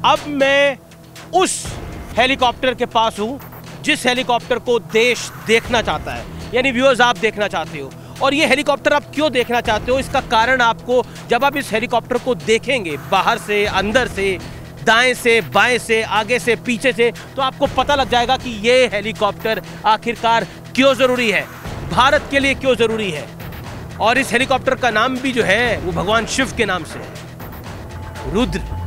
अब मैं उस हेलीकॉप्टर के पास हूं जिस हेलीकॉप्टर को देश देखना चाहता है, यानी व्यूअर्स आप देखना चाहते हो। और ये हेलीकॉप्टर आप क्यों देखना चाहते हो, इसका कारण आपको जब आप इस हेलीकॉप्टर को देखेंगे, बाहर से, अंदर से, दाएं से, बाएं से, आगे से, पीछे से, तो आपको पता लग जाएगा कि ये हेलीकॉप्टर आखिरकार क्यों जरूरी है, भारत के लिए क्यों जरूरी है। और इस हेलीकॉप्टर का नाम भी जो है वो भगवान शिव के नाम से है, रुद्र।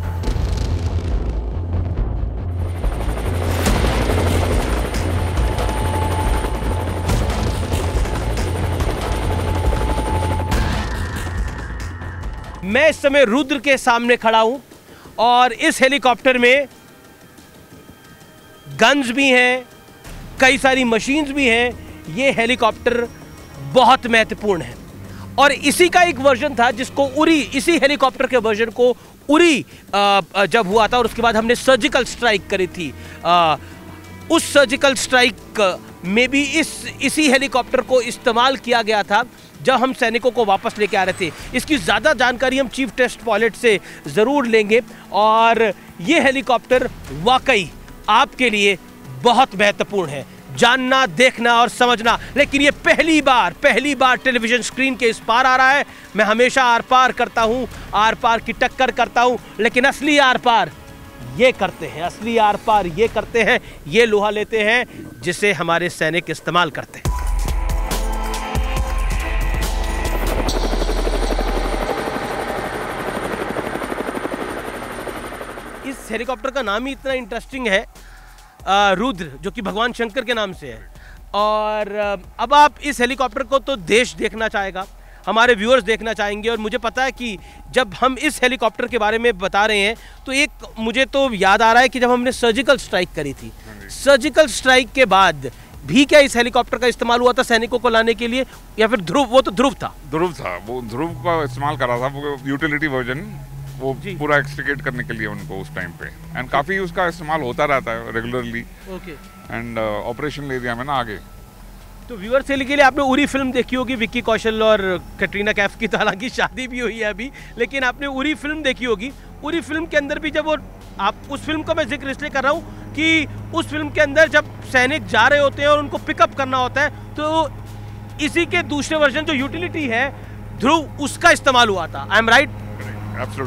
मैं इस समय रुद्र के सामने खड़ा हूं और इस हेलीकॉप्टर में गन्स भी हैं, कई सारी मशीन्स भी हैं। ये हेलीकॉप्टर बहुत महत्वपूर्ण है और इसी का एक वर्जन था जिसको उरी, इसी हेलीकॉप्टर के वर्जन को उरी जब हुआ था और उसके बाद हमने सर्जिकल स्ट्राइक करी थी। उस सर्जिकल स्ट्राइक में भी इसी हेलीकॉप्टर को इस्तेमाल किया गया था जब हम सैनिकों को वापस लेके आ रहे थे। इसकी ज़्यादा जानकारी हम चीफ टेस्ट पायलट से ज़रूर लेंगे। और ये हेलीकॉप्टर वाकई आपके लिए बहुत महत्वपूर्ण है, जानना, देखना और समझना। लेकिन ये पहली बार टेलीविज़न स्क्रीन के इस पार आ रहा है। मैं हमेशा आर पार करता हूँ, आर पार की टक्कर करता हूँ, लेकिन असली आर पार ये करते हैं, असली आर पार ये करते हैं, ये लोहा लेते हैं जिसे हमारे सैनिक इस्तेमाल करते हैं। इस हेलीकॉप्टर का नाम ही इतना इंटरेस्टिंग है, रुद्र, जो कि भगवान शंकर के नाम से है। और अब आप इस हेलीकॉप्टर को तो देश देखना चाहेगा, हमारे व्यूअर्स देखना चाहेंगे। और मुझे पता है कि जब हम इस हेलीकॉप्टर के बारे में बता रहे हैं तो एक मुझे तो याद आ रहा है कि जब हमने सर्जिकल स्ट्राइक करी थी, सर्जिकल स्ट्राइक के बाद भी क्या इस हेलीकॉप्टर का इस्तेमाल हुआ था सैनिकों को लाने के लिए, या फिर ध्रुव, वो तो ध्रुव था, वो ध्रुव का इस्तेमाल करा था, वो यूटिलिटी वर्जन, वो पूरा एक्सट्रिकेट करने के लिए उनको उस टाइम पे। एंड काफ़ी उसका इस्तेमाल होता रहता है regularly. Okay. And operation area में ना आगे। तो व्यूअर्स के लिए आपने उरी फिल्म देखी होगी, विक्की कौशल और कैटरीना कैफ की, तो हालांकि शादी भी हुई है अभी, लेकिन आपने उरी फिल्म देखी होगी। उरी फिल्म के अंदर भी जब वो, आप उस फिल्म का मैं जिक्र इसलिए कर रहा हूँ कि उस फिल्म के अंदर जब सैनिक जा रहे होते हैं और उनको पिकअप करना होता है, तो इसी के दूसरे वर्जन जो यूटिलिटी है ध्रुव, उसका इस्तेमाल हुआ था। I am right? एब्सोल्युटली।